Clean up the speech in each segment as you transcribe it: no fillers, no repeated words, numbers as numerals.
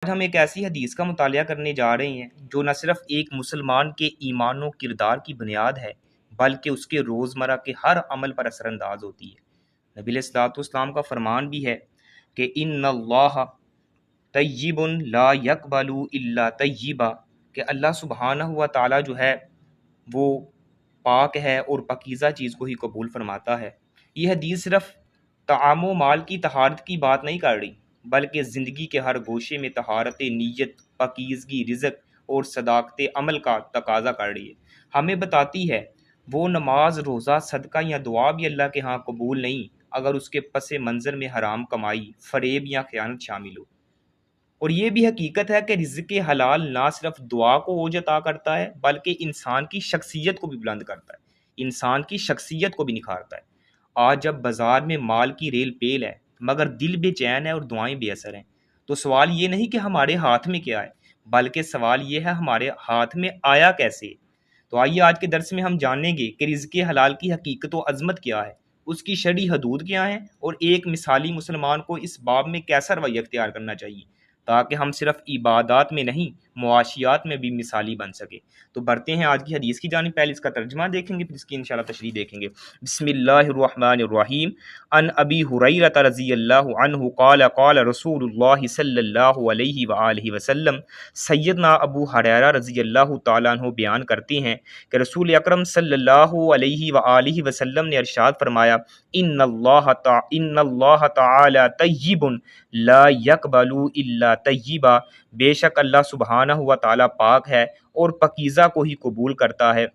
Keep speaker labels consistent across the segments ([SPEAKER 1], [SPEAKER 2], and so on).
[SPEAKER 1] ہم ایک ایسی حدیث کا مطالعہ کرنے جا رہے ہیں جو نہ صرف ایک مسلمان کے ایمان و کردار کی بنیاد ہے بلکہ اس کے روزمرہ کے ہر عمل پر اثر انداز ہوتی ہے۔ نبی علیہ الصلوۃ والسلام کا فرمان بھی ہے کہ ان اللہ طیب لا یقبل الا طیبا، کہ اللہ سبحانہ ہوا تعالیٰ جو ہے وہ پاک ہے اور پاکیزہ چیز کو ہی قبول فرماتا ہے۔ یہ حدیث صرف طعام و مال کی طہارت کی بات نہیں کر رہی بلکہ زندگی کے ہر گوشے میں طہارت نیت، پاکیزگی رزق اور صداقت عمل کا تقاضا کر رہی ہے۔ ہمیں بتاتی ہے وہ نماز، روزہ، صدقہ یا دعا بھی اللہ کے ہاں قبول نہیں اگر اس کے پس منظر میں حرام کمائی، فریب یا خیانت شامل ہو۔ اور یہ بھی حقیقت ہے کہ رزق حلال نہ صرف دعا کو اوج عطا کرتا ہے بلکہ انسان کی شخصیت کو بھی بلند کرتا ہے، انسان کی شخصیت کو بھی نکھارتا ہے۔ آج جب بازار میں مال کی ریل پیل ہے مگر دل بے چین ہے اور دعائیں بے اثر ہیں، تو سوال یہ نہیں کہ ہمارے ہاتھ میں کیا ہے بلکہ سوال یہ ہے ہمارے ہاتھ میں آیا کیسے ہے۔ تو آئیے آج کے درس میں ہم جانیں گے کہ رزق حلال کی حقیقت و عظمت کیا ہے، اس کی شرعی حدود کیا ہیں اور ایک مثالی مسلمان کو اس باب میں کیسا رویہ اختیار کرنا چاہیے تاکہ ہم صرف عبادات میں نہیں معاشیات میں بھی مثالی بن سکے۔ تو بڑھتے ہیں آج کی حدیث کی جانب، پہلے اس کا ترجمہ دیکھیں گے پھر اس کی انشاءاللہ تشریح دیکھیں گے۔ بسم اللہ الرحمن الرحیم۔ عن ابی ہریرہ رضی اللہ عنہ قال قال رسول اللہ صلی اللہ علیہ وآلہ وسلم، سیدنا ابو ہریرہ رضی اللہ تعالیٰ عنہ بیان کرتے ہیں کہ رسول اکرم صلی اللہ علیہ وآلہ وسلم نے ارشاد فرمایا، ان اللہ تعالی طیب لا یقبل الا طیبا، بے شک اللہ سبحانہ ہوا تعالیٰ پاک ہے اور پاکیزہ کو ہی قبول کرتا ہے،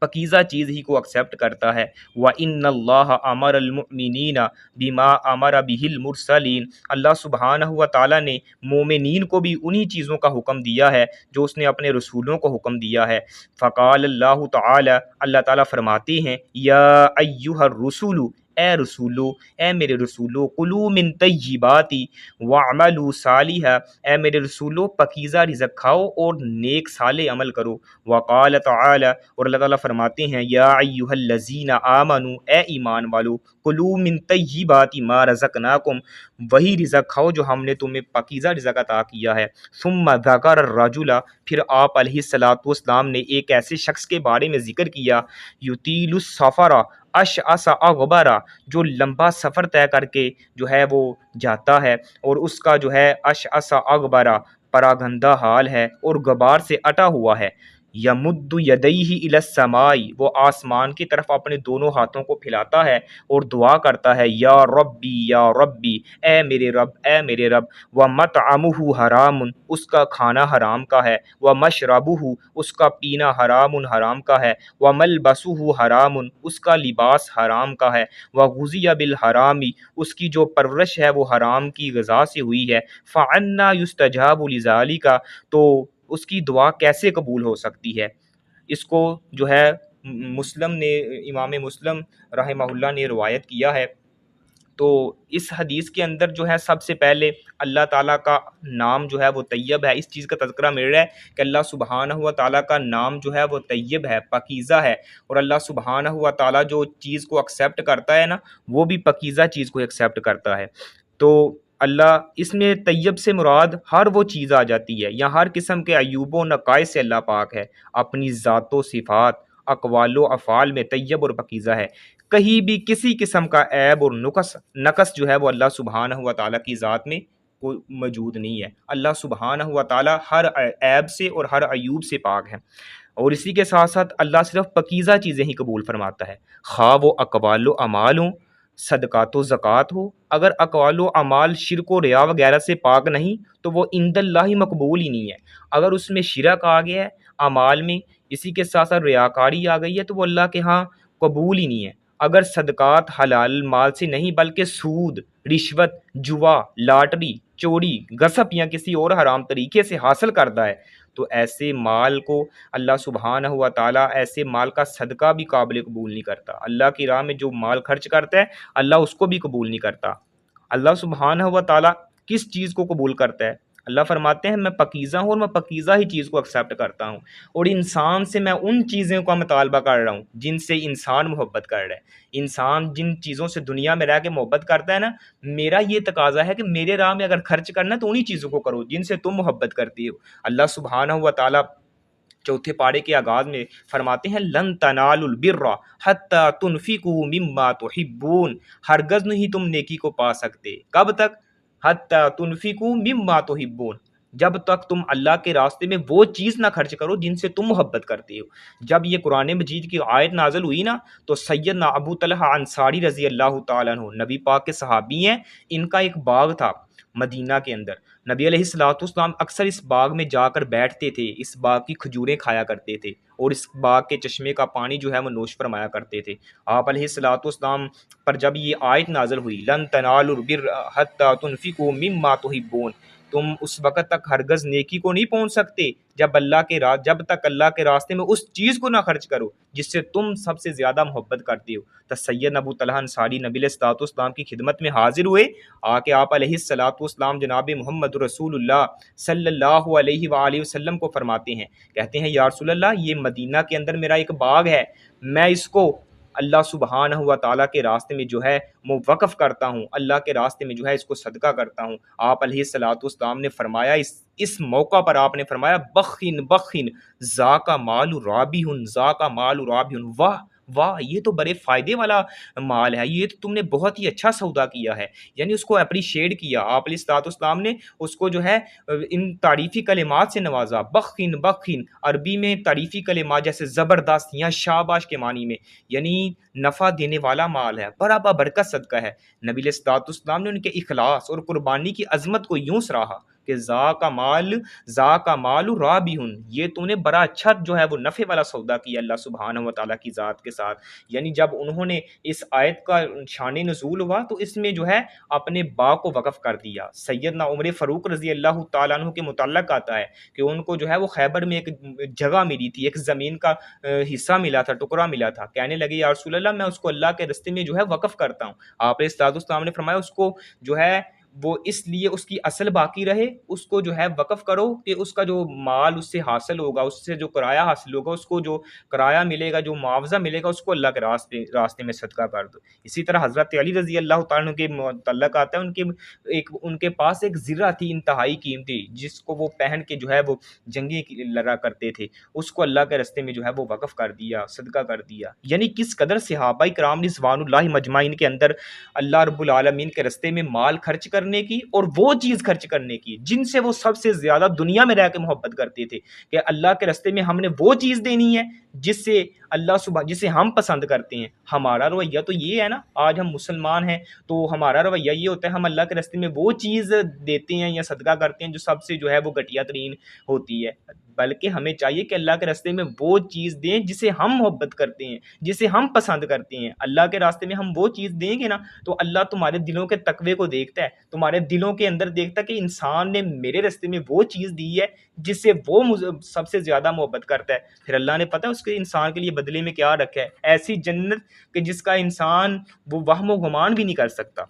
[SPEAKER 1] پاکیزہ چیز ہی کو ایکسیپٹ کرتا ہے۔ وَإِنَّ اللَّهَ أَمَرَ الْمُؤْمِنِينَ بِمَا أَمَرَ بِهِ الْمُرْسَلِينَ، اللہ سبحانہ ہوا تعالیٰ نے مومنین کو بھی انہی چیزوں کا حکم دیا ہے جو اس نے اپنے رسولوں کو حکم دیا ہے۔ فقال اللہ تعالی، اللہ تعالیٰ فرماتے ہیں، یا ایہا الرسول، اے رسولو، اے میرے رسولو، کلوا من طیبات واعملوا صالحا، اے میرے رسولو پاکیزہ رزق کھاؤ اور نیک صالح عمل کرو۔ وقال تعالی، اور اللہ تعالیٰ فرماتے ہیں، یا ایھا الذین آمنوا، اے ایمان والو، کلوا من طیبات ما رزقناکم، وہی رزق کھاؤ جو ہم نے تمہیں پاکیزہ رزق عطا کیا ہے۔ ثم ذکر الرجل، پھر آپ علیہ الصلوۃ والسلام نے ایک ایسے شخص کے بارے میں ذکر کیا، یطیل السفر اشعث اغبر، جو لمبا سفر طے کر کے جو ہے وہ جاتا ہے اور اس کا جو ہے اشعث اغبر پراگندہ حال ہے اور غبار سے اٹا ہوا ہے۔ یمد یدیہ الی السماء، وہ آسمان کی طرف اپنے دونوں ہاتھوں کو پھیلاتا ہے اور دعا کرتا ہے، یا ربی یا ربی، اے میرے رب اے میرے رب۔ ومطعمہ حرام، اس کا کھانا حرام کا ہے، ومشربہ، اس کا پینا حرام کا ہے، وملبسہ حرام، اس کا لباس حرام کا ہے، وغذی بالحرام، اس کی جو پرورش ہے وہ حرام کی غذا سے ہوئی ہے۔ فأنی یستجاب لذلک، تو اس کی دعا کیسے قبول ہو سکتی ہے؟ اس کو جو ہے مسلم نے، امام مسلم رحمہ اللہ نے روایت کیا ہے۔ تو اس حدیث کے اندر جو ہے سب سے پہلے اللہ تعالیٰ کا نام جو ہے وہ طیب ہے، اس چیز کا تذکرہ مل رہا ہے کہ اللہ سبحانہ ہوا تعالیٰ کا نام جو ہے وہ طیب ہے، پاکیزہ ہے، اور اللہ سبحانہ ہوا تعالیٰ جو چیز کو ایکسیپٹ کرتا ہے نا، وہ بھی پاکیزہ چیز کو ایکسیپٹ کرتا ہے۔ تو اللہ، اس میں طیب سے مراد ہر وہ چیز آ جاتی ہے، یا ہر قسم کے عیوب و نقائص سے اللہ پاک ہے، اپنی ذات و صفات، اقوال و افعال میں طیب اور پاکیزہ ہے۔ کہیں بھی کسی قسم کا عیب اور نقص جو ہے وہ اللہ سبحانہ ہوا تعالیٰ کی ذات میں کوئی موجود نہیں ہے۔ اللہ سبحانہ ہوا تعالیٰ ہر عیب سے اور ہر عیوب سے پاک ہے، اور اسی کے ساتھ ساتھ اللہ صرف پاکیزہ چیزیں ہی قبول فرماتا ہے، خواہ وہ اقوال و اعمال ہوں، صدقات و زکوٰۃ ہو۔ اگر اقوال و اعمال شرک و ریا وغیرہ سے پاک نہیں تو وہ عند اللہ مقبول ہی نہیں ہے۔ اگر اس میں شرک آ گیا ہے اعمال میں، اسی کے ساتھ ساتھ ریاکاری آ گئی ہے، تو وہ اللہ کے ہاں قبول ہی نہیں ہے۔ اگر صدقات حلال مال سے نہیں بلکہ سود، رشوت، جوا، لاٹری، چوری، غصب یا کسی اور حرام طریقے سے حاصل کرتا ہے تو ایسے مال کو اللہ سبحانہ ہوا تعالیٰ، ایسے مال کا صدقہ بھی قابل قبول نہیں کرتا۔ اللہ کی راہ میں جو مال خرچ کرتا ہے اللہ اس کو بھی قبول نہیں کرتا۔ اللہ سبحانہ ہوا تعالیٰ کس چیز کو قبول کرتا ہے؟ اللہ فرماتے ہیں میں پاکیزہ ہوں اور میں پاکیزہ ہی چیز کو ایکسیپٹ کرتا ہوں، اور انسان سے میں ان چیزوں کا مطالبہ کر رہا ہوں جن سے انسان محبت کر رہا ہے۔ انسان جن چیزوں سے دنیا میں رہ کے محبت کرتا ہے نا، میرا یہ تقاضا ہے کہ میرے راہ میں اگر خرچ کرنا ہے تو انہی چیزوں کو کرو جن سے تم محبت کرتی ہو۔ اللہ سبحانہ و تعالیٰ چوتھے پارے کے آغاز میں فرماتے ہیں لن تنالوا البر حتی تنفقوا مما تحبون، ہرگز نہیں تم نیکی کو پا سکتے، کب تک؟ حتی تنفقوا مما تحبون، جب تک تم اللہ کے راستے میں وہ چیز نہ خرچ کرو جن سے تم محبت کرتے ہو۔ جب یہ قرآن مجید کی آیت نازل ہوئی نا تو سیدنا ابو طلحہ انصاری رضی اللہ تعالیٰ عنہ نبی پاک کے صحابی ہیں، ان کا ایک باغ تھا مدینہ کے اندر۔ نبی علیہ الصلوۃ والسلام اکثر اس باغ میں جا کر بیٹھتے تھے، اس باغ کی کھجوریں کھایا کرتے تھے اور اس باغ کے چشمے کا پانی جو ہے وہ نوش فرمایا کرتے تھے۔ آپ علیہ الصلوۃ والسلام پر جب یہ آیت نازل ہوئی لن تنالوا البر حتی تنفقوا مما تحبون، تم اس وقت تک ہرگز نیکی کو نہیں پہنچ سکتے جب تک اللہ کے راستے میں اس چیز کو نہ خرچ کرو جس سے تم سب سے زیادہ محبت کرتے ہو۔ تو سید ابو طلحہ انصاری نبی علیہ الصلوۃ والسلام کی خدمت میں حاضر ہوئے، آ کے آپ علیہ الصلوۃ والسلام جناب محمد رسول اللہ صلی اللہ علیہ وآلہ وسلم کو فرماتے ہیں، کہتے ہیں یا رسول اللہ یہ مدینہ کے اندر میرا ایک باغ ہے، میں اس کو اللہ سبحانہ و تعالیٰ کے راستے میں جو ہے وہ وقف کرتا ہوں، اللہ کے راستے میں جو ہے اس کو صدقہ کرتا ہوں۔ آپ علیہ الصلوۃ والسلام نے فرمایا اس موقع پر آپ نے فرمایا بخن بخن ذاک مال رابح، ذاک مال رابح، واہ واہ یہ تو بڑے فائدے والا مال ہے، یہ تو تم نے بہت ہی اچھا سودا کیا ہے، یعنی اس کو اپریشیٹ کیا۔ آپ علیہ الصلوۃ والسلام نے اس کو جو ہے ان تعریفی کلمات سے نوازا، بخن بخن عربی میں تعریفی کلمات جیسے زبردست یا شاباش کے معنی میں، یعنی نفع دینے والا مال ہے، بڑا برکت صدقہ ہے۔ نبی علیہ الصلوۃ والسلام نے ان کے اخلاص اور قربانی کی عظمت کو یوں سراہا کہ ذاک مال رابح، یہ تو نے بڑا اچھا جو ہے وہ نفع والا سودا کیا اللہ سبحانہ و تعالیٰ کی ذات کے ساتھ۔ یعنی جب انہوں نے اس آیت کا شان نزول ہوا تو اس میں جو ہے اپنے باغ کو وقف کر دیا۔ سیدنا عمر فاروق رضی اللہ تعالیٰ عنہ کے متعلق آتا ہے کہ ان کو جو ہے وہ خیبر میں ایک جگہ ملی تھی، ایک زمین کا حصہ ملا تھا، ٹکڑا ملا تھا، کہنے لگے یا رسول اللہ میں اس کو اللہ کے راستے میں جو ہے وقف کرتا ہوں۔ آپ علیہ السلام نے فرمایا اس کو جو ہے وہ اس لیے اس کی اصل باقی رہے، اس کو جو ہے وقف کرو کہ اس کا جو مال اس سے حاصل ہوگا، اس سے جو کرایہ حاصل ہوگا، اس کو جو کرایہ ملے گا، جو معاوضہ ملے گا، اس کو اللہ کے راستے میں صدقہ کر دو۔ اسی طرح حضرت علی رضی اللہ تعالیٰ عنہ کے متعلق آتا ہے ان کے پاس ایک زرہ تھی انتہائی قیمتی، جس کو وہ پہن کے جو ہے وہ جنگیں لڑا کرتے تھے، اس کو اللہ کے راستے میں جو ہے وہ وقف کر دیا، صدقہ کر دیا۔ یعنی کس قدر صحابہ کرام رضوان اللہ مجمعین کے اندر اللہ رب العالمین کے راستے میں مال خرچ کرنے کی اور وہ چیز خرچ کرنے کی جن سے وہ سب سے زیادہ دنیا میں رہ کے محبت کرتے تھے، کہ اللہ کے راستے میں ہم نے وہ چیز دینی ہے جسے ہم پسند کرتے ہیں۔ ہمارا رویہ تو یہ ہے نا، آج ہم مسلمان ہیں تو ہمارا رویہ یہ ہوتا ہے ہم اللہ کے راستے میں وہ چیز دیتے ہیں یا صدقہ کرتے ہیں جو سب سے جو ہے وہ گھٹیا ترین ہوتی ہے، بلکہ ہمیں چاہیے کہ اللہ کے راستے میں وہ چیز دیں جسے ہم محبت کرتے ہیں، جسے ہم پسند کرتے ہیں۔ اللہ کے راستے میں ہم وہ چیز دیں گے نا تو اللہ تمہارے دلوں کے تقوی کو دیکھتا ہے، تمہارے دلوں کے اندر دیکھتا ہے کہ انسان نے میرے راستے میں وہ چیز دی ہے جس سے وہ سب سے زیادہ محبت کرتا ہے، پھر اللہ نے پتہ ہے اس کے انسان کے لیے بدلے میں کیا رکھا ہے، ایسی جنت کہ جس کا انسان وہ وہم و گمان بھی نہیں کر سکتا۔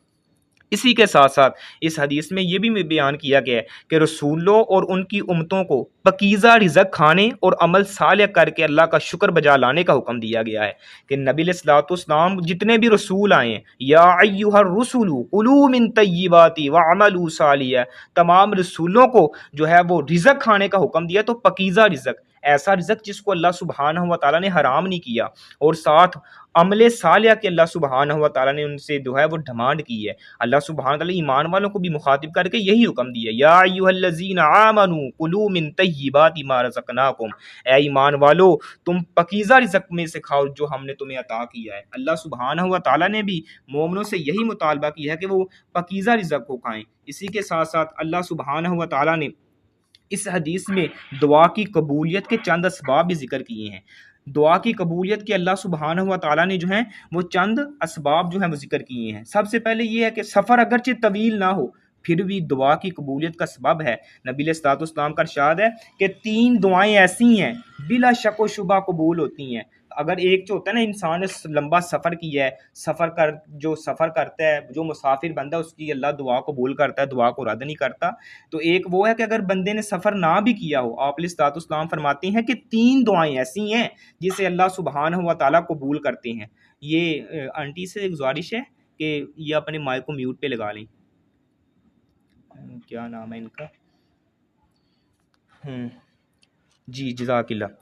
[SPEAKER 1] اسی کے ساتھ ساتھ اس حدیث میں یہ بھی بیان کیا گیا ہے کہ رسولوں اور ان کی امتوں کو پاکیزہ رزق کھانے اور عمل صالح کر کے اللہ کا شکر بجا لانے کا حکم دیا گیا ہے، کہ نبی علیہ الصلوۃ والسلام جتنے بھی رسول آئے ہیں، یا ایھا الرسل کلوا من طیبات واعملوا صالحا، تمام رسولوں کو جو ہے وہ رزق کھانے کا حکم دیا، تو پاکیزہ رزق، ایسا رزق جس کو اللہ سبحانہ و تعالیٰ نے حرام نہیں کیا، اور ساتھ عمل صالح کے اللہ سبحانہ و تعالیٰ نے ان سے جو ہے وہ ڈیمانڈ کی ہے۔ اللہ سبحانہ وتعالی ایمان والوں کو بھی مخاطب کر کے یہی حکم دیا، یا ایھا الذین آمنوا کلوا من طیبات ما رزقناکم، اے ایمان والو تم پاکیزہ رزق میں سے کھاؤ جو ہم نے تمہیں عطا کیا ہے۔ اللہ سبحانہ و تعالیٰ نے بھی مومنوں سے یہی مطالبہ کیا ہے کہ وہ پاکیزہ رزق کو کھائیں۔ اسی کے ساتھ ساتھ اللہ سبحانہ و تعالیٰ نے اس حدیث میں دعا کی قبولیت کے چند اسباب بھی ذکر کیے ہیں۔ دعا کی قبولیت کے اللہ سبحانہ و تعالیٰ نے جو ہیں وہ چند اسباب جو ہیں وہ ذکر کیے ہیں۔ سب سے پہلے یہ ہے کہ سفر اگرچہ طویل نہ ہو پھر بھی دعا کی قبولیت کا سبب ہے۔ نبی علیہ الصلوۃ والسلام کا ارشاد ہے کہ 3 دعائیں ایسی ہیں بلا شک و شبہ قبول ہوتی ہیں، اگر ایک جو ہوتا ہے نا انسان نے لمبا سفر کیا ہے، جو سفر کرتا ہے، جو مسافر بندہ اس کی اللہ دعا قبول کرتا ہے، دعا کو رد نہیں کرتا. تو ایک وہ ہے کہ اگر بندے نے سفر نہ بھی کیا ہو، آپ علیہ الصلوۃ والسلام فرماتے ہیں کہ 3 دعائیں ایسی ہیں جسے اللہ سبحانہ و تعالیٰ قبول کرتے ہیں. یہ آنٹی سے ایک گزارش ہے کہ یہ اپنے مائک کو میوٹ پہ لگا لیں. کیا نام ہے ان کا؟ جی جزاک اللہ.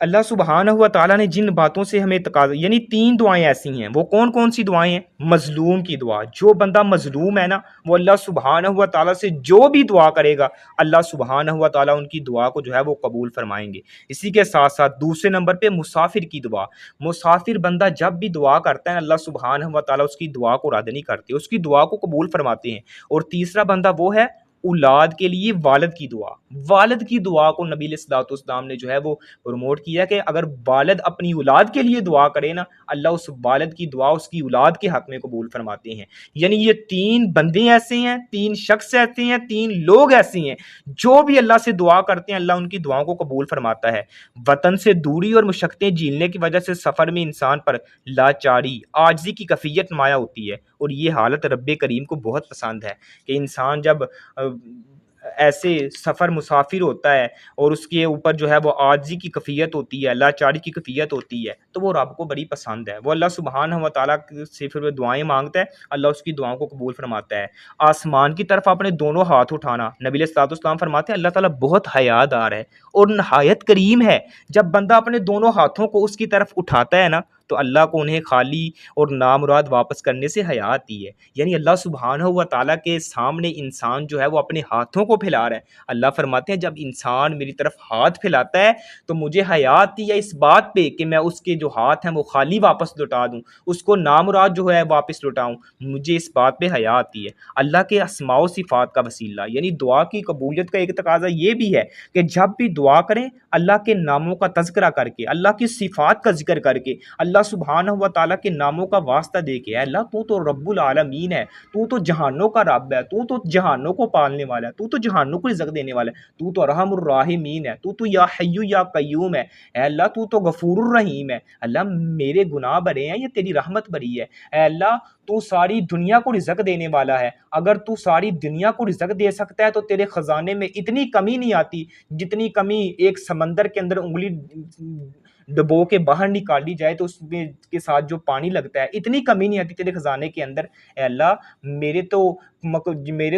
[SPEAKER 1] اللہ سبحانہ و تعالیٰ نے جن باتوں سے ہمیں تقاضا، یعنی 3 دعائیں ایسی ہیں، وہ کون کون سی دعائیں ہیں؟ مظلوم کی دعا، جو بندہ مظلوم ہے نا، وہ اللہ سبحانہ و تعالیٰ سے جو بھی دعا کرے گا اللہ سبحانہ و تعالیٰ ان کی دعا کو جو ہے وہ قبول فرمائیں گے. اسی کے ساتھ ساتھ دوسرے نمبر پہ مسافر کی دعا. مسافر بندہ جب بھی دعا کرتا ہے اللہ سبحانہ و تعالیٰ اس کی دعا کو رد نہیں کرتے، اس کی دعا کو قبول فرماتے ہیں. اور تیسرا بندہ وہ ہے اولاد کے لیے والد کی دعا. والد کی دعا کو نبی علیہ الصلوۃ والسلام نے جو ہے وہ پروموٹ کیا کہ اگر والد اپنی اولاد کے لیے دعا کرے نا، اللہ اس والد کی دعا اس کی اولاد کے حق میں قبول فرماتے ہیں. یعنی یہ 3 بندے ایسے ہیں، 3 شخص ایسے ہیں، 3 لوگ ایسے ہیں جو بھی اللہ سے دعا کرتے ہیں اللہ ان کی دعاؤں کو قبول فرماتا ہے. وطن سے دوری اور مشقتیں جھیلنے کی وجہ سے سفر میں انسان پر لاچاری، عاجزی کی کیفیت نمایاں ہوتی ہے، اور یہ حالت رب کریم کو بہت پسند ہے کہ انسان جب ایسے سفر مسافر ہوتا ہے اور اس کے اوپر جو ہے وہ عاجزی کی کیفیت ہوتی ہے، لاچاری کی کیفیت ہوتی ہے، تو وہ رب کو بڑی پسند ہے. وہ اللہ سبحانہ و تعالیٰ سے پھر وہ دعائیں مانگتا ہے، اللہ اس کی دعاؤں کو قبول فرماتا ہے. آسمان کی طرف اپنے دونوں ہاتھ اٹھانا، نبی علیہ الصلوۃ والسلام فرماتے ہیں اللہ تعالیٰ بہت حیا دار ہے اور نہایت کریم ہے. جب بندہ اپنے دونوں ہاتھوں کو اس کی طرف اٹھاتا ہے نا تو اللہ کو انہیں خالی اور نامراد واپس کرنے سے حیا آتی ہے. یعنی اللہ سبحانہ و تعالیٰ کے سامنے انسان جو ہے وہ اپنے ہاتھوں کو پھیلا رہا ہے. اللہ فرماتے ہیں جب انسان میری طرف ہاتھ پھیلاتا ہے تو مجھے حیا آتی ہے اس بات پہ کہ میں اس کے جو ہاتھ ہیں وہ خالی واپس لوٹا دوں، اس کو نامراد جو ہے واپس لوٹاؤں. مجھے اس بات پہ حیا آتی ہے. اللہ کے اسماء و صفات کا وسیلہ، یعنی دعا کی قبولیت کا ایک تقاضا یہ بھی ہے کہ جب بھی دعا کریں اللہ کے ناموں کا تذکرہ کر کے، اللہ کی صفات کا ذکر کر کے، اللہ سبحانہ و تعالیٰ کے ناموں کا واسطہ دے کے، اے اللہ تو رب العالمین ہے، تو جہانوں کا رب ہے، تو جہانوں کو پالنے والا ہے، تو جہانوں کو رزق دینے والا ہے، تو ارحم الراحمین ہے، تو یا حی یا قیوم ہے. اے اللہ تو غفور الرحیم ہے. اللہ میرے گناہ بھرے ہیں، یہ تیری رحمت بھری ہے. اے اللہ تو ساری دنیا کو رزق دینے والا ہے. اگر تو ساری دنیا کو رزق دے سکتا ہے تو تیرے خزانے میں اتنی کمی نہیں آتی جتنی کمی ایک سمندر کے اندر انگلی ڈبو کے باہر نکالی جائے تو اس میں کے ساتھ جو پانی لگتا ہے، اتنی کمی نہیں آتی تیرے خزانے کے اندر. اے اللہ میرے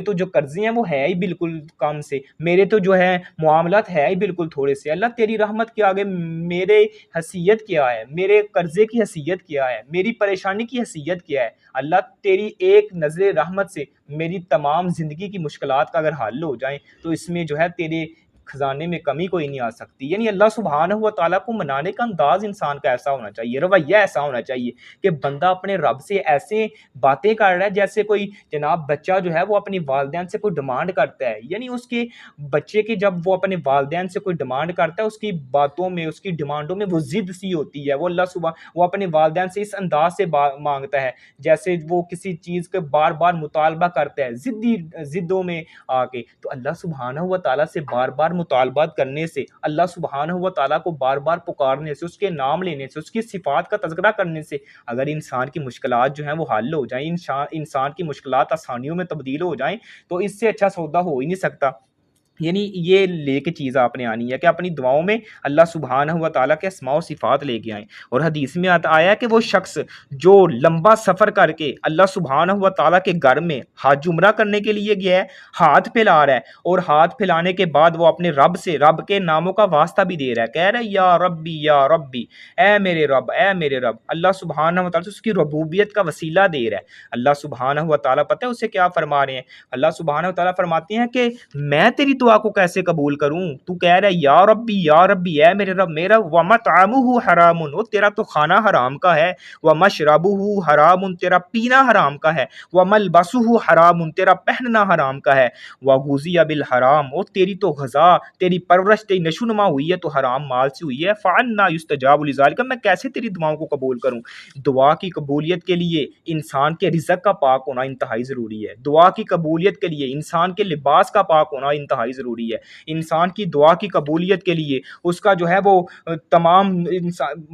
[SPEAKER 1] تو جو قرضے ہیں وہ ہے ہی بالکل کم سے، میرے تو جو ہے معاملات ہے ہی بالکل تھوڑے سے. اللہ تیری رحمت کے آگے میرے حیثیت کیا ہے، میرے قرضے کی حیثیت کیا ہے، میری پریشانی کی حیثیت کیا ہے. اللہ تیری ایک نظر رحمت سے میری تمام زندگی کی مشکلات کا اگر حل ہو جائیں تو اس میں جو ہے تیرے خزانے میں کمی کوئی نہیں آ سکتی. یعنی اللہ سبحانہ و تعالیٰ کو منانے کا انداز انسان کا ایسا ہونا چاہیے، رویہ ایسا ہونا چاہیے کہ بندہ اپنے رب سے ایسے باتیں کر رہا ہے جیسے کوئی جناب بچہ جو ہے وہ اپنی والدین سے کوئی ڈیمانڈ کرتا ہے. یعنی اس کے بچے کے جب وہ اپنے والدین سے کوئی ڈیمانڈ کرتا ہے، اس کی باتوں میں، اس کی ڈیمانڈوں میں وہ ضد سی ہوتی ہے. وہ اپنے والدین سے اس انداز سے مانگتا ہے جیسے وہ کسی چیز کے بار بار مطالبہ کرتا ہے ضدوں میں آ کے. تو اللہ سبحانہ و تعالیٰ سے بار بار مطالبات کرنے سے، اللہ سبحانہ و تعالیٰ کو بار بار پکارنے سے، اس کے نام لینے سے، اس کی صفات کا تذکرہ کرنے سے اگر انسان کی مشکلات جو ہیں وہ حل ہو جائیں، انسان کی مشکلات آسانیوں میں تبدیل ہو جائیں، تو اس سے اچھا سودا ہو ہی نہیں سکتا. یعنی یہ لے کے چیز آپ نے آنی ہے کہ اپنی دعاؤں میں اللہ سبحانہ و تعالیٰ کے اسماء و صفات لے کے آئیں. اور حدیث میں آیا کہ وہ شخص جو لمبا سفر کر کے اللہ سبحانہ و تعالیٰ کے گھر میں حج عمرہ کرنے کے لیے گیا ہے، ہاتھ پھیلا رہا ہے اور ہاتھ پھیلانے کے بعد وہ اپنے رب سے، رب کے ناموں کا واسطہ بھی دے رہا ہے، کہہ رہا ہے یا ربی، اے میرے رب، اے میرے رب. اللہ سبحانہ و تعالیٰ سے اس کی ربوبیت کا وسیلہ دے رہا ہے. اللہ سبحانہ و تعالیٰ پتہ ہے اسے کیا فرما رہے ہیں؟ اللہ سبحانہ و تعالیٰ فرماتے ہیں کہ میں تیری دعا کو کیسے قبول کروں؟ تو کہہ رہا ہے یا ربی اے میرے رب، میرا وَمَطْعَمُهُ حرام، وہ تیرا تو کھانا حرام کا ہے، وَمَشْرَبُهُ حرام، تیرا پینا حرام کا ہے، وَمَلْبَسُهُ حرام، تیرا پہننا حرام کا ہے، وَغُذِيَ بِالْحَرام، اور تیری تو غذا، تیری پرورش، تیری نشوونما ہوئی ہے تو حرام مال سے ہوئی ہے. فَأَنَّىٰ يُسْتَجَابُ لِذَٰلِكَ، میں کیسے تیری دعاؤں کو قبول کروں؟ دعا کی قبولیت کے لیے انسان کے رزق کا پاک ہونا انتہائی ضروری ہے. دعا کی قبولیت کے لیے انسان کے لباس کا پاک ہونا انتہائی ضروری ہے۔ انسان کی دعا کی قبولیت کے لیے اس کا جو ہے وہ تمام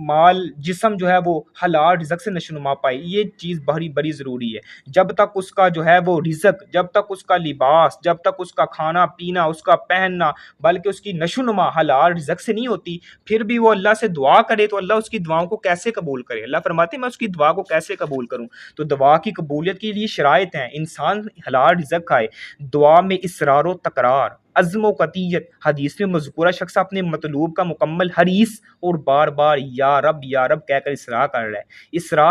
[SPEAKER 1] مال جسم جو ہے وہ حلال رزق سے نشوونما پائے، یہ چیز بڑی بڑی ضروری ہے۔ جب تک اس کا جو ہے وہ رزق، جب تک اس کا لباس، جب تک اس کا کھانا پینا، اس کا پہننا، بلکہ اس کی نشوونما حلال رزق سے نہیں ہوتی، پھر بھی وہ اللہ سے دعا کرے تو اللہ اس کی دعاؤں کو کیسے قبول کرے؟ اللہ فرماتے ہیں میں اس کی دعا کو کیسے قبول کروں؟ تو دعا کی قبولیت کے لیے شرائط ہیں، انسان حلال رزق کھائے، دعا میں اصرار و تکرار، عزم و قطعیت، حدیث میں مذکورہ شخص اپنے مطلوب کا مکمل حریص اور بار بار یا رب کہہ کر اصرار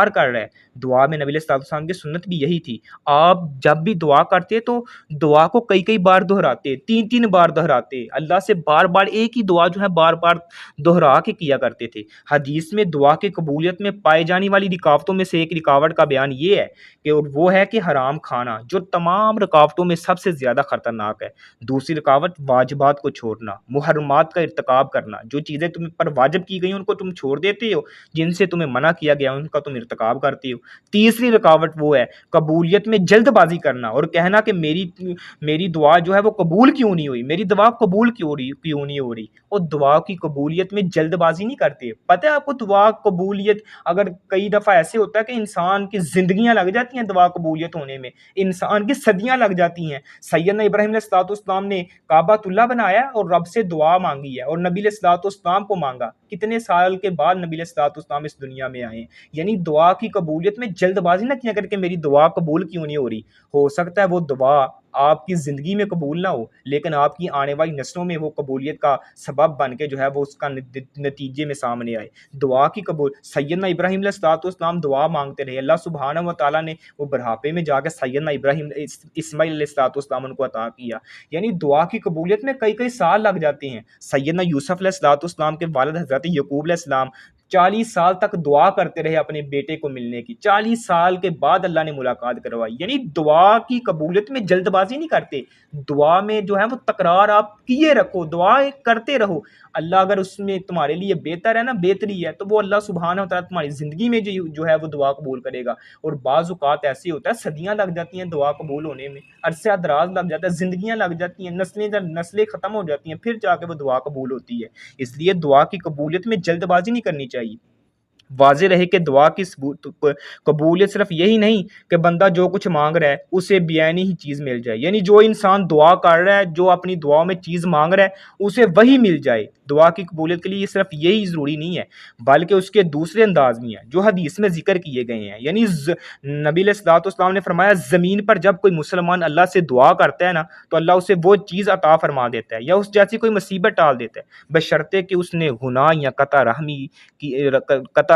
[SPEAKER 1] کر رہا ہے۔ دعا میں نبی علیہ الصلوۃ والسلام کی سنت بھی یہی تھی، آپ جب بھی دعا کرتے تو دعا کو کئی بار دہراتے، تین بار دہراتے، اللہ سے بار بار ایک ہی دعا جو ہے بار بار دہرا کے کیا کرتے تھے۔ حدیث میں دعا کی قبولیت میں پائے جانے والی رکاوٹوں میں سے ایک رکاوٹ کا بیان یہ ہے کہ وہ ہے کہ حرام کھانا، جو تمام رکاوٹوں میں سب سے زیادہ خطرناک ہے۔ دوسری رکاوٹ واجبات کو چھوڑنا، محرمات کا ارتکاب کرنا، جو چیزیں تم پر واجب کی گئی ان کو تم چھوڑ دیتے ہو، جن سے تمہیں منع کیا گیا ان کا تم ارتکاب کرتے ہو۔ تیسری رکاوٹ وہ ہے قبولیت میں جلد بازی کرنا اور کہنا کہ میری دعا جو ہے وہ قبول کیوں نہیں ہوئی، میری دعا قبول کیوں نہیں ہو رہی۔ اور دعا کی قبولیت میں جلد بازی نہیں کرتے۔ پتہ ہے آپ کو دعا قبولیت اگر کئی دفعہ ایسے ہوتا ہے کہ انسان کی زندگیاں لگ جاتی ہیں دعا قبولیت ہونے میں، انسان کی صدیاں لگ جاتی ہیں۔ سیدنا ابراہیم علیہ الصلوۃ والسلام نے کعبۃ اللہ بنایا اور رب سے دعا مانگی ہے اور نبی علیہ الصلوۃ والسلام کو مانگا، کتنے سال کے بعد نبی علیہ الصلوۃ والسلام اس دنیا میں آئے ہیں۔ یعنی دعا کی قبولیت میں جلد بازی نہ کیا کر کے میری دعا قبول کیوں نہیں ہو رہی۔ ہو سکتا ہے وہ دعا آپ کی زندگی میں قبول نہ ہو، لیکن آپ کی آنے والی نسلوں میں وہ قبولیت کا سبب بن کے جو ہے وہ اس کا نتیجے میں سامنے آئے۔ دعا کی قبول، سیدنا ابراہیم علیہ الصلوۃ والسلام دعا مانگتے رہے، اللہ سبحانہ و تعالیٰ نے وہ بڑھاپے میں جا کے سیدنا ابراہیم اسماعیل علیہ الصلوۃ والسلام ان کو عطا کیا۔ یعنی دعا کی قبولیت میں کئی سال لگ جاتے ہیں۔ سیدنا یوسف علیہ الصلوۃ والسلام کے والد حضرت یعقوب علیہ السلام 40 سال تک دعا کرتے رہے اپنے بیٹے کو ملنے کی، 40 سال کے بعد اللہ نے ملاقات کروائی۔ یعنی دعا کی قبولیت میں جلد بازی نہیں کرتے، دعا میں جو ہے وہ تکرار آپ کیے رکھو، دعا کرتے رہو۔ اللہ اگر اس میں تمہارے لیے بہتر ہے نا، بہتری ہے، تو وہ اللہ سبحانہ و تعالیٰ تمہاری زندگی میں جو ہے وہ دعا قبول کرے گا۔ اور بعض اوقات ایسے ہوتا ہے صدیاں لگ جاتی ہیں دعا قبول ہونے میں، عرصہ دراز لگ جاتا ہے، زندگیاں لگ جاتی ہیں، نسلیں ختم ہو جاتی ہیں، پھر جا کے وہ دعا قبول ہوتی ہے۔ اس لیے دعا کی قبولیت میں جلد بازی نہیں کرنی چاہیے۔ واضح رہے کہ دعا کی قبولیت صرف یہی نہیں کہ بندہ جو کچھ مانگ رہا ہے اسے بیانی ہی چیز مل جائے، یعنی جو انسان دعا کر رہا ہے، جو اپنی دعا میں چیز مانگ رہا ہے اسے وہی مل جائے۔ دعا کی قبولیت کے لیے صرف یہی ضروری نہیں ہے، بلکہ اس کے دوسرے انداز بھی ہیں جو حدیث میں ذکر کیے گئے ہیں۔ یعنی نبی علیہ الصلوۃ والسلام نے فرمایا زمین پر جب کوئی مسلمان اللہ سے دعا کرتا ہے نا تو اللہ اسے وہ چیز عطا فرما دیتا ہے یا اس جیسی کوئی مصیبت ٹال دیتا ہے، بشرطے کہ اس نے گناہ یا قطع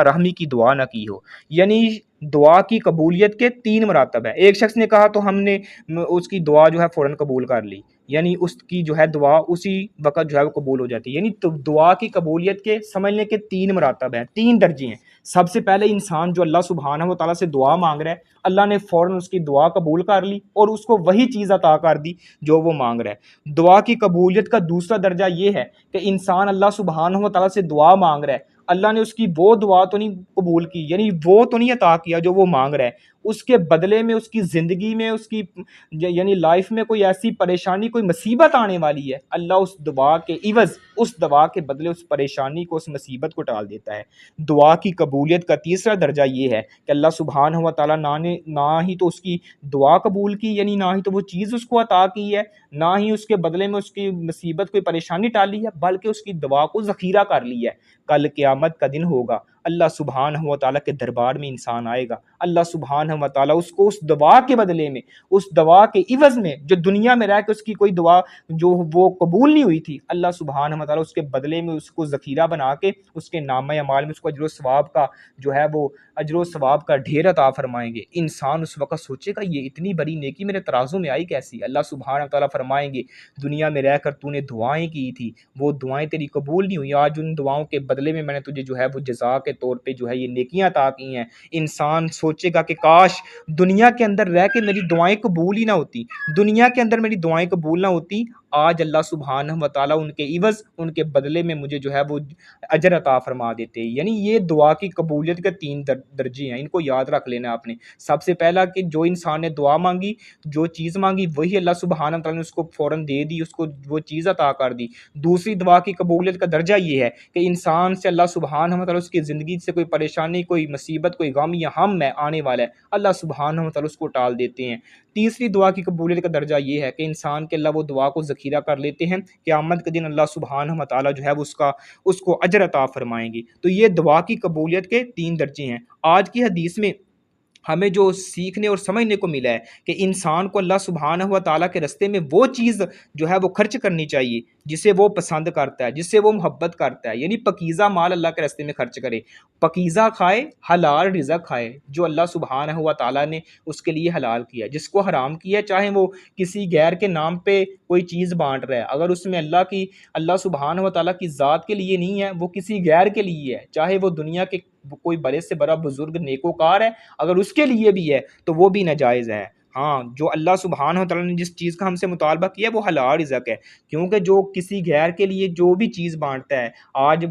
[SPEAKER 1] رحمی کی دعا نہ کی ہو۔ یعنی دعا کی قبولیت کے 3 مراتب ہیں۔ ایک شخص نے کہا تو ہم نے اس کی دعا جو ہے فوراً قبول کر لی، یعنی اس کی جو ہے دعا اسی وقت جو ہے وہ قبول ہو جاتی ہے۔ یعنی دعا کی قبولیت کے سمجھنے کے 3 مراتب ہیں، 3 درجے ہیں۔ سب سے پہلے انسان جو اللہ سبحانہ و تعالیٰ سے دعا مانگ رہا ہے، اللہ نے فوراً اس کی دعا قبول کر لی اور اس کو وہی چیز عطا کر دی جو وہ مانگ رہا ہے۔ دعا کی قبولیت کا دوسرا درجہ یہ ہے کہ انسان اللہ سبحانہ و تعالیٰ سے دعا مانگ رہا ہے، اللہ نے اس کی وہ دعا تو نہیں قبول کی، یعنی وہ تو نہیں عطا کیا جو وہ مانگ رہا ہے، اس کے بدلے میں اس کی زندگی میں اس کی یعنی لائف میں کوئی ایسی پریشانی، کوئی مصیبت آنے والی ہے، اللہ اس دعا کے عوض، اس دعا کے بدلے اس پریشانی کو، اس مصیبت کو ٹال دیتا ہے۔ دعا کی قبولیت کا تیسرا درجہ یہ ہے کہ اللہ سبحانہ و تعالیٰ نہ ہی تو اس کی دعا قبول کی، یعنی نہ ہی تو وہ چیز اس کو عطا کی ہے، نہ ہی اس کے بدلے میں اس کی مصیبت کوئی پریشانی ٹالی ہے، بلکہ اس کی دعا کو ذخیرہ کر لی ہے۔ کل قیامت کا دن ہوگا، اللہ سبحانہ و تعالیٰ کے دربار میں انسان آئے گا، اللہ سبحانہ و تعالیٰ اس کو اس دعا کے بدلے میں، اس دعا کے عوض میں جو دنیا میں رہ کے اس کی کوئی دعا جو وہ قبول نہیں ہوئی تھی، اللہ سبحانہ و تعالیٰ اس کے بدلے میں اس کو ذخیرہ بنا کے اس کے نامہ اعمال میں اس کو اجر و ثواب کا جو ہے وہ اجر و ثواب کا ڈھیر عطا فرمائیں گے۔ انسان اس وقت سوچے گا یہ اتنی بڑی نیکی میرے ترازو میں آئی کیسی؟ اللہ سبحانہ و تعالیٰ فرمائیں گے دنیا میں رہ کر تو نے دعائیں کی تھی، وہ دعائیں تیری قبول نہیں ہوئی، آج ان دعاؤں کے بدلے میں نے تجھے جو ہے وہ جزا کے طور پہ جو ہے یہ نیکیاں عطا کی ہیں۔ انسان سوچے گا کہ کاش دنیا کے اندر رہ کے میری دعائیں قبول ہی نہ ہوتی، دنیا کے اندر میری دعائیں قبول نہ ہوتی، آج اللہ سبحانہ و تعالیٰ ان کے عوض ان کے بدلے میں مجھے جو ہے وہ اجر عطا فرما دیتے ہیں۔ یعنی یہ دعا کی قبولیت کے تین درجے ہیں، ان کو یاد رکھ لینا آپ نے۔ سب سے پہلا کہ جو انسان نے دعا مانگی، جو چیز مانگی وہی اللہ سبحانہ و تعالیٰ نے اس کو فوراً دے دی، اس کو وہ چیز عطا کر دی۔ دوسری دعا کی قبولیت کا درجہ یہ ہے کہ انسان سے اللہ سبحانہ و تعالیٰ اس کی زندگی سے کوئی پریشانی، کوئی مصیبت، کوئی غم یا ہم میں آنے والا ہے، اللہ سبحانہ و تعالیٰ اس کو ٹال دیتے ہیں۔ تیسری دعا کی قبولیت کا درجہ یہ ہے کہ انسان کے اللہ وہ دعا کو ذخیرہ کر لیتے ہیں، قیامت کے دن اللہ سبحانہ و تعالیٰ جو ہے وہ اس کو اجر عطا فرمائیں گے۔ تو یہ دعا کی قبولیت کے تین درجے ہیں۔ آج کی حدیث میں ہمیں جو سیکھنے اور سمجھنے کو ملا ہے کہ انسان کو اللہ سبحانہ و تعالیٰ کے راستے میں وہ چیز جو ہے وہ خرچ کرنی چاہیے جسے وہ پسند کرتا ہے، جس سے وہ محبت کرتا ہے، یعنی پاکیزہ مال اللہ کے راستے میں خرچ کرے، پاکیزہ کھائے، حلال رزق کھائے جو اللہ سبحانہ و تعالیٰ نے اس کے لیے حلال کیا ہے۔ جس کو حرام کیا ہے، چاہے وہ کسی غیر کے نام پہ کوئی چیز بانٹ رہا ہے، اگر اس میں اللہ سبحانہ و تعالیٰ کی ذات کے لیے نہیں ہے، وہ کسی غیر کے لیے ہے، چاہے وہ دنیا کے کوئی بڑے سے بڑا بزرگ نیکوکار ہے، اگر اس کے لیے بھی ہے تو وہ بھی ناجائز ہے۔ ہاں، جو اللہ سبحانہ و تعالیٰ نے جس چیز کا ہم سے مطالبہ کیا ہے وہ حلال رزق ہے، کیونکہ جو کسی غیر کے لیے جو بھی چیز بانٹتا ہے، آج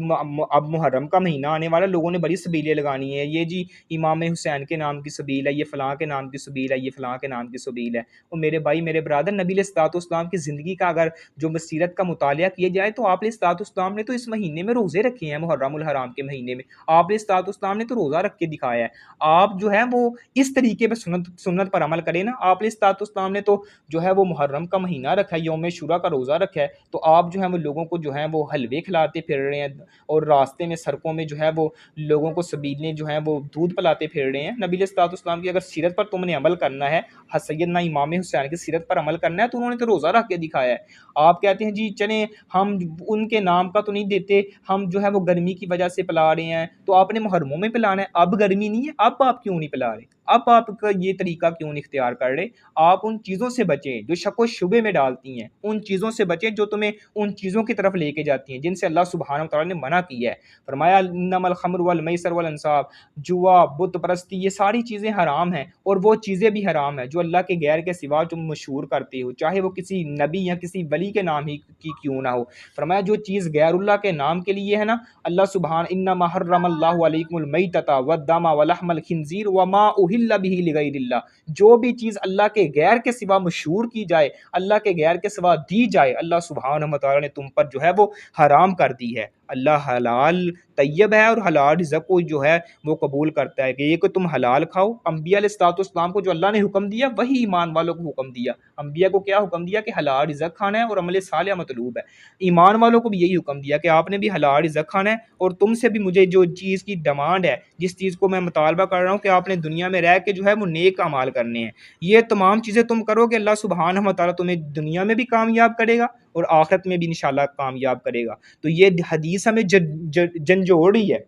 [SPEAKER 1] اب محرم کا مہینہ آنے والا، لوگوں نے بڑی سبیلیں لگانی ہیں، یہ جی امام حسین کے نام کی سبیل ہے، یہ فلاں کے نام کی سبیل ہے، یہ فلاں کے نام کی سبیل ہے۔ اور میرے بھائی، میرے برادر، نبی علیہ الصلوۃ والسلام کی زندگی کا اگر جو سیرت کا مطالعہ کیا جائے تو آپ علیہ الصلوۃ والسلام نے تو اس مہینے میں روزے رکھے ہیں، محرم الحرام کے مہینے میں آپ علیہ الصلوۃ والسلام نے تو روزہ رکھ کے دکھایا ہے۔ آپ جو ہے وہ اس طریقے پہ سنت پر عمل کریں نا۔ آپ علیہ الصلوۃ والسلام نے تو جو ہے وہ محرم کا مہینہ رکھا ہے، یوم عاشوراء کا روزہ رکھا ہے، تو آپ جو ہے وہ لوگوں کو جو ہے وہ حلوے کھلاتے پھر رہے ہیں، اور راستے میں سڑکوں میں جو ہے وہ لوگوں کو سبیلیں جو ہیں وہ دودھ پلاتے پھر رہے ہیں۔ نبی علیہ الصلوۃ والسلام کی اگر سیرت پر تم نے عمل کرنا ہے، سیدنا امام حسین کی سیرت پر عمل کرنا ہے، تو انہوں نے تو روزہ رکھ کے دکھایا ہے۔ آپ کہتے ہیں جی چلیں ہم ان کے نام کا تو نہیں دیتے، ہم جو ہے وہ گرمی کی وجہ سے پلا رہے ہیں، تو آپ نے محرموں میں پلانا ہے، اب گرمی نہیں ہے، اب آپ کیوں نہیں پلا رہے، اب آپ کا یہ طریقہ کیوں نہیں اختیار کر رہے؟ آپ ان چیزوں سے بچیں جو شک و شبے میں ڈالتی ہیں، ان چیزوں سے بچیں جو تمہیں ان چیزوں کی طرف لے کے جاتی ہیں جن سے اللہ سبحانہ و تعالیٰ نے منع کیا ہے۔ فرمایا انما الخمر والمیسر والانصاب، جوا، بت پرستی، یہ ساری چیزیں حرام ہیں، اور وہ چیزیں بھی حرام ہیں جو اللہ کے غیر کے سوا تم مشہور کرتے ہو، چاہے وہ کسی نبی یا کسی ولی کے نام ہی کی کیوں نہ ہو۔ فرمایا جو چیز غیر اللہ کے نام کے لیے ہے نا، اللہ سبحانہ انما حرم اللہ علیکم المیتۃ والدم ولحم الخنزیر وما اہل بہ لغیر اللہ، جو بھی چیز اللہ کے غیر کے سوا مشہور کی جائے، اللہ کے غیر کے سوا دی جائے، اللہ سبحانہ و تعالیٰ نے تم پر جو ہے وہ حرام کر دی ہے۔ اللہ حلال طیب ہے اور حلال رزق کو جو ہے وہ قبول کرتا ہے، کہ یہ کہ تم حلال کھاؤ۔ انبیاء علیہ الصلوۃ والسلام کو جو اللہ نے حکم دیا وہی ایمان والوں کو حکم دیا۔ انبیاء کو کیا حکم دیا؟ کہ حلال رزق کھانا ہے اور عمل صالح مطلوب ہے۔ ایمان والوں کو بھی یہی حکم دیا کہ آپ نے بھی حلال رزق کھانا ہے، اور تم سے بھی مجھے جو چیز کی ڈیمانڈ ہے، جس چیز کو میں مطالبہ کر رہا ہوں کہ آپ نے دنیا میں رہ کے جو ہے وہ نیک اعمال کرنے ہیں، یہ تمام چیزیں تم کرو کہ اللہ سبحانہ و تعالیٰ تمہیں دنیا میں بھی کامیاب کرے گا اور آخرت میں بھی انشاءاللہ کامیاب کرے گا۔ تو یہ حدیث ہمیں جھنجھوڑ رہی ہے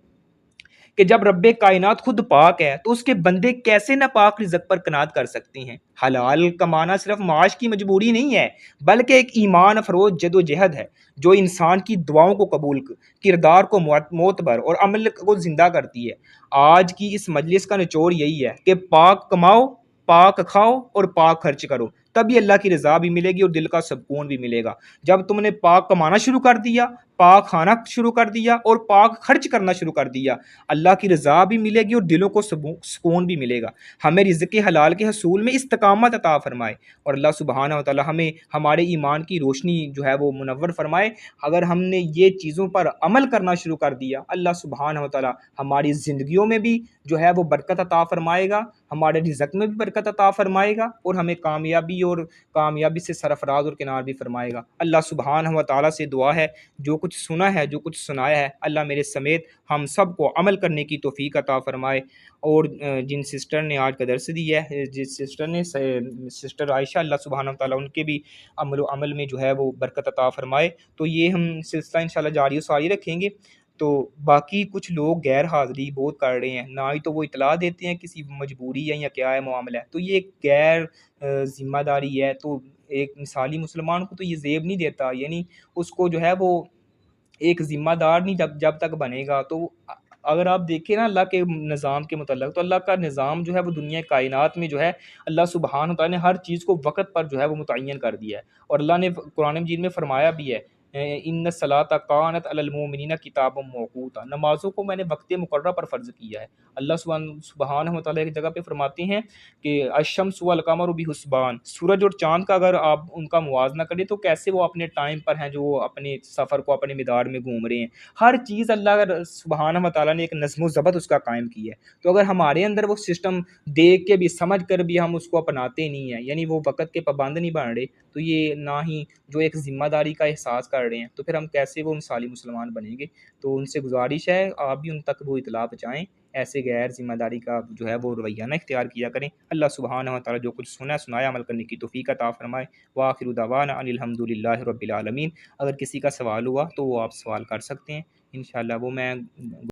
[SPEAKER 1] کہ جب رب کائنات خود پاک ہے تو اس کے بندے کیسے ناپاک رزق پر قناعت کر سکتے ہیں۔ حلال کمانا صرف معاش کی مجبوری نہیں ہے، بلکہ ایک ایمان افروز جد و جہد ہے جو انسان کی دعاؤں کو قبول، کردار کو معتبر اور عمل کو زندہ کرتی ہے۔ آج کی اس مجلس کا نچوڑ یہی ہے کہ پاک کماؤ، پاک کھاؤ اور پاک خرچ کرو، تبھی اللہ کی رضا بھی ملے گی اور دل کا سکون بھی ملے گا۔ جب تم نے پاک کمانا شروع کر دیا، پاک کھانا شروع کر دیا اور پاک خرچ کرنا شروع کر دیا، اللہ کی رضا بھی ملے گی اور دلوں کو سکون بھی ملے گا۔ ہمیں رزق حلال کے حصول میں استقامت عطا فرمائے، اور اللہ سبحانہ و تعالی ہمیں ہمارے ایمان کی روشنی جو ہے وہ منور فرمائے۔ اگر ہم نے یہ چیزوں پر عمل کرنا شروع کر دیا، اللہ سبحانہ و تعالی ہماری زندگیوں میں بھی جو ہے وہ برکت عطا فرمائے گا، ہمارے رزق میں بھی برکت عطا فرمائے گا، اور ہمیں کامیابی سے سرفراز اور کنار بھی فرمائے گا۔ اللہ سبحانہ و تعالی سے دعا ہے جو کچھ سنا ہے، جو کچھ سنایا ہے، اللہ میرے سمیت ہم سب کو عمل کرنے کی توفیق عطا فرمائے۔ اور جن سسٹر نے آج کا درس دی ہے، جس سسٹر عائشہ، اللہ سبحانہ و تعالیٰ ان کے بھی عمل میں جو ہے وہ برکت عطا فرمائے۔ تو یہ ہم سلسلہ انشاءاللہ جاری و ساری رکھیں گے۔ تو باقی کچھ لوگ غیر حاضری بہت کر رہے ہیں، نہ ہی تو وہ اطلاع دیتے ہیں کسی مجبوری ہے یا کیا ہے معاملہ ہے، تو یہ ایک غیر ذمہ داری ہے۔ تو ایک مثالی مسلمان کو تو یہ زیب نہیں دیتا، یعنی اس کو جو ہے وہ ایک ذمہ دار نہیں جب تک بنے گا، تو اگر آپ دیکھیں نا اللہ کے نظام کے متعلق، تو اللہ کا نظام جو ہے وہ دنیا کائنات میں جو ہے اللہ سبحانہ وتعالیٰ نے ہر چیز کو وقت پر جو ہے وہ متعین کر دیا ہے، اور اللہ نے قرآن مجید میں فرمایا بھی ہے ان الصلاۃ کانت علی المؤمنین کتابا موقوتا، نمازوں کو میں نے وقت مقررہ پر فرض کیا ہے۔ اللہ سبحانہ وتعالیٰ ایک جگہ پہ فرماتے ہیں کہ الشمس والقمر بحسبان، سورج اور چاند کا اگر آپ ان کا موازنہ کریں تو کیسے وہ اپنے ٹائم پر ہیں، جو وہ اپنے سفر کو اپنے مدار میں گھوم رہے ہیں۔ ہر چیز اللہ سبحانہ و تعالیٰ نے ایک نظم و ضبط اس کا قائم کی ہے، تو اگر ہمارے اندر وہ سسٹم دیکھ کے بھی سمجھ کر بھی ہم اس کو اپناتے نہیں ہیں، یعنی وہ وقت کے پابند نہیں بن رہے، تو یہ نہ ہی جو ایک ذمہ داری کا احساس کر رہے ہیں، تو پھر ہم کیسے وہ مثالی مسلمان بنیں گے؟ تو ان سے گزارش ہے آپ بھی ان تک وہ اطلاع پہنچائیں، ایسے غیر ذمہ داری کا جو ہے وہ رویہ نہ اختیار کیا کریں۔ اللہ سبحانہ و تعالیٰ جو کچھ سنا سنایا عمل کرنے کی توفیق عطا فرمائے۔ وآخر دعوانا ان الحمد للہ رب العالمین۔ اگر کسی کا سوال ہوا تو وہ آپ سوال کر سکتے ہیں، انشاءاللہ وہ میں